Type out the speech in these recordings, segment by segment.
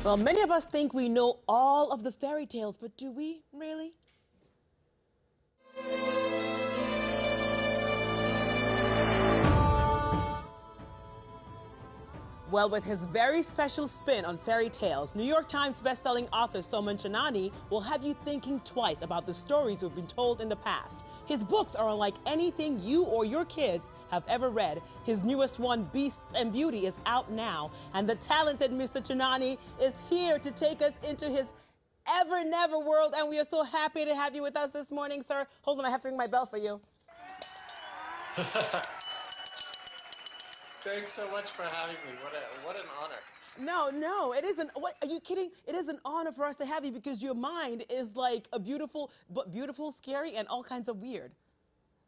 Well, many of us think we know all of the fairy tales, but do we really? Well, with his very special spin on fairy tales, New York Times bestselling author Soman Chainani will have you thinking twice about the stories we've been told in the past. His books are unlike anything you or your kids have ever read. His newest one, Beasts and Beauty, is out now, and the talented Mr. Chainani is here to take us into his ever-never world, and we are so happy to have you with us this morning, sir. Hold on, I have to ring my bell for you. Thanks so much for having me. What an honor. No, it isn't. What, are you kidding? It is an honor for us to have you because your mind is like a beautiful, scary, and all kinds of weird.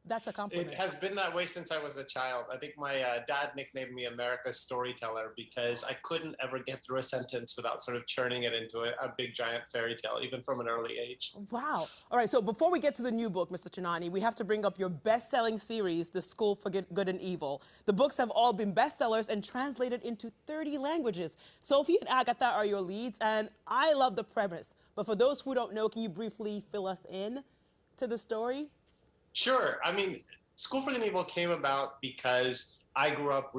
That's a compliment. It has been that way since I was a child. I think my dad nicknamed me America's storyteller because I couldn't ever get through a sentence without sort of churning it into a big giant fairy tale, even from an early age. Wow. All right, so before we get to the new book, Mr. Chainani, we have to bring up your best-selling series, The School for Good and Evil. The books have all been bestsellers and translated into 30 languages. Sophie and Agatha are your leads, and I love the premise. But for those who don't know, can you briefly fill us in to the story? Sure. I mean, School for Good and Evil came about because I grew up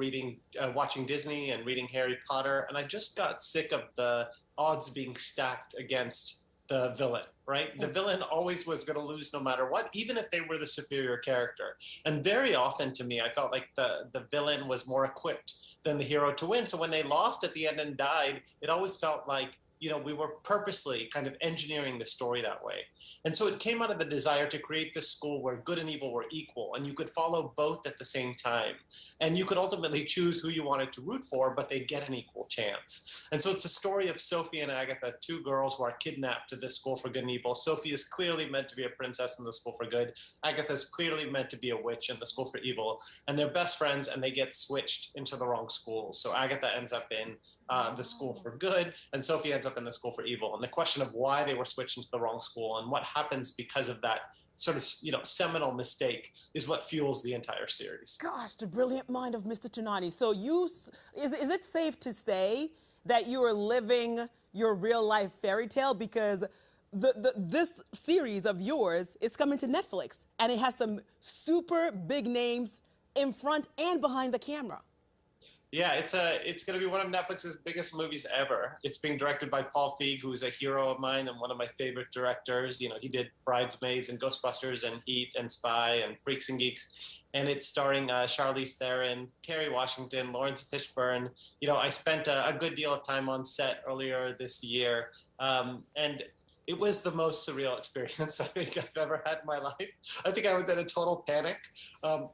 watching Disney and reading Harry Potter, and I just got sick of the odds being stacked against the villain, right? The villain always was going to lose no matter what, even if they were the superior character. And very often to me, I felt like the villain was more equipped than the hero to win. So when they lost at the end and died, it always felt like, we were purposely kind of engineering the story that way. And so it came out of the desire to create this school where good and evil were equal, and you could follow both at the same time. And you could ultimately choose who you wanted to root for, but they get an equal chance. And so it's a story of Sophie and Agatha, two girls who are kidnapped to this school for good and evil. Sophie is clearly meant to be a princess in the school for good. Agatha is clearly meant to be a witch in the school for evil. And they're best friends, and they get switched into the wrong school. So Agatha ends up in the school for good, and Sophie ends up in the school for evil. And the question of why they were switched into the wrong school and what happens because of that sort of seminal mistake is what fuels the entire series. Gosh, the brilliant mind of Mr. Chainani. So is it safe to say that you are living your real life fairy tale, because this series of yours is coming to Netflix, and it has some super big names in front and behind the camera? Yeah, it's going to be one of Netflix's biggest movies ever. It's being directed by Paul Feig, who's a hero of mine and one of my favorite directors. He did Bridesmaids and Ghostbusters and Heat and Spy and Freaks and Geeks. And it's starring Charlize Theron, Kerry Washington, Lawrence Fishburne. I spent a good deal of time on set earlier this year. And it was the most surreal experience I think I've ever had in my life. I think I was in a total panic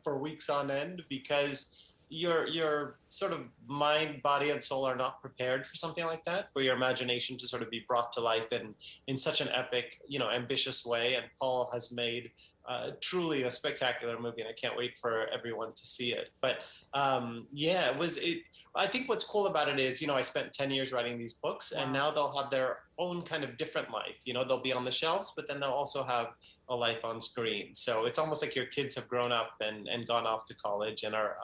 for weeks on end, because your sort of mind, body, and soul are not prepared for something like that, for your imagination to sort of be brought to life in such an epic, ambitious way. And Paul has made truly a spectacular movie, and I can't wait for everyone to see it. But yeah, I think what's cool about it is, I spent 10 years writing these books, and now they'll have their own kind of different life. They'll be on the shelves, but then they'll also have a life on screen. So it's almost like your kids have grown up and gone off to college and are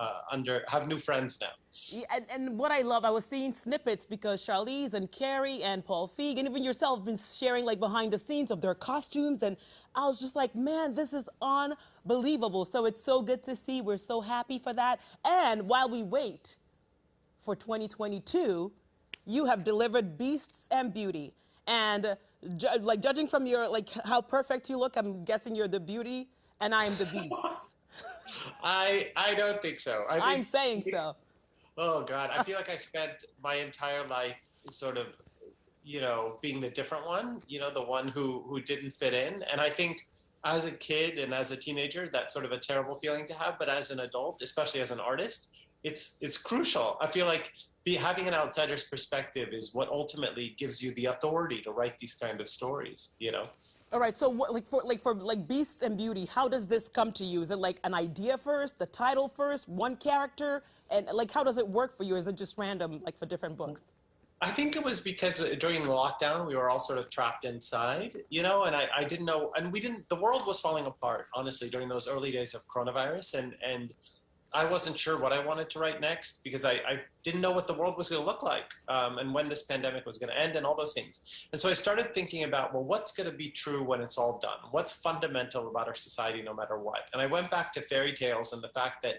have new friends now. Yeah, and what I love, I was seeing snippets because Charlize and Carrie and Paul Feig and even yourself have been sharing like behind the scenes of their costumes, and I was just like, man, this is unbelievable. So it's so good to see. We're so happy for that. And while we wait for 2022, you have delivered Beasts and Beauty. And judging from your how perfect you look, I'm guessing you're the beauty and I am the beast. I don't think so. I'm saying so. Oh God, I feel like I spent my entire life sort of, being the different one, the one who didn't fit in. And I think as a kid and as a teenager, that's sort of a terrible feeling to have. But as an adult, especially as an artist, it's crucial. I feel like having an outsider's perspective is what ultimately gives you the authority to write these kind of stories, All right, so for Beasts and Beauty, how does this come to you? Is it like an idea first, the title first, one character? And how does it work for you? Is it just random, for different books? I think it was because during the lockdown, we were all sort of trapped inside, and I didn't know, and the world was falling apart, honestly, during those early days of coronavirus. And I wasn't sure what I wanted to write next because I didn't know what the world was going to look like and when this pandemic was going to end and all those things. And so I started thinking about, well, what's going to be true when it's all done? What's fundamental about our society no matter what? And I went back to fairy tales and the fact that,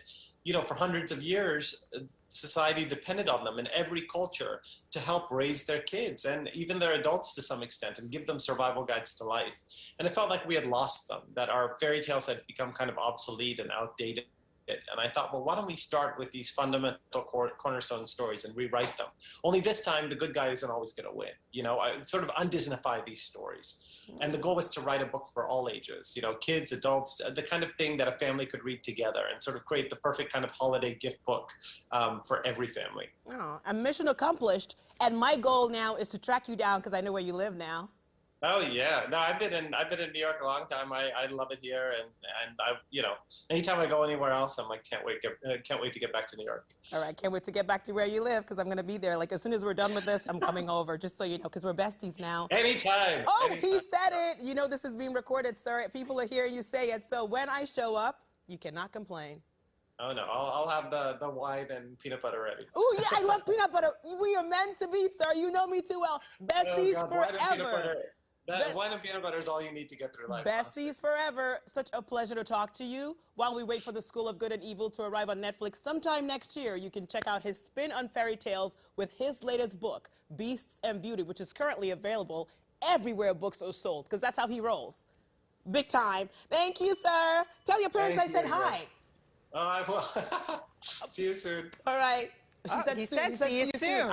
for hundreds of years, society depended on them in every culture to help raise their kids and even their adults to some extent and give them survival guides to life. And it felt like we had lost them, that our fairy tales had become kind of obsolete and outdated. And I thought, well, why don't we start with these fundamental cornerstone stories and rewrite them? Only this time, the good guy isn't always going to win. I sort of undisneyfy these stories. And the goal was to write a book for all ages, kids, adults, the kind of thing that a family could read together and sort of create the perfect kind of holiday gift book for every family. Oh, a mission accomplished. And my goal now is to track you down because I know where you live now. Oh yeah, no, I've been in New York a long time. I love it here, and I anytime I go anywhere else, I'm like can't wait to get back to New York. All right, can't wait to get back to where you live because I'm gonna be there. Like as soon as we're done with this, I'm coming over. Just so you know, because we're besties now. Anytime. Oh, anytime. He said it. This is being recorded, sir. People are hearing you say it. So when I show up, you cannot complain. Oh no, I'll have the wine and peanut butter ready. Oh yeah, I love peanut butter. We are meant to be, sir. You know me too well. Besties forever. Wine and peanut butter is all you need to get through life. Besties honestly. forever. Such a pleasure to talk to you. While we wait for the School of Good and Evil to arrive on Netflix sometime next year, you can check out his spin on fairy tales with his latest book, Beasts and Beauty, which is currently available everywhere books are sold, because that's how he rolls. Big time. Thank you, sir. Tell your parents I said hi. Oh, I will. See you soon. All right. He said see you soon.